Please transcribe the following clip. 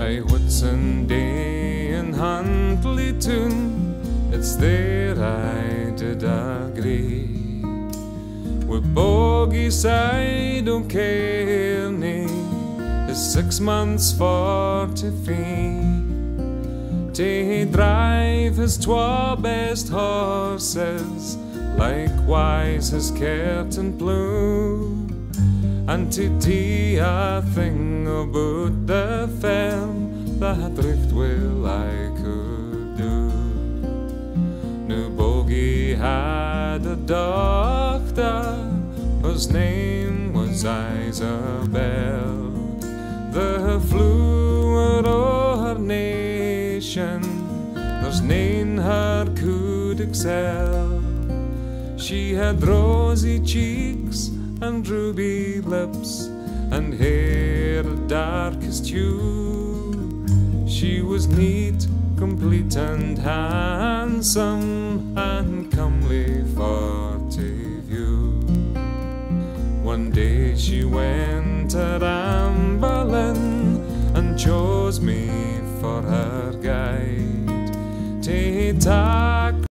I Whitsunday in Huntly Town, it's there I did agree. With Bogie side don't care nae, is 6 months for to fee. To drive his 2 best horses, likewise his curtain plough, and to do a thing about the farm that richt well I could do. Now Bogie had a doctor whose name was Isabel. The flower o' her nation, there's nane her could excel. She had rosy cheeks and ruby lips, and hair dark as dew. She was neat, complete, and handsome, and comely for to view. One day she went a rambling, and chose me for her guide. To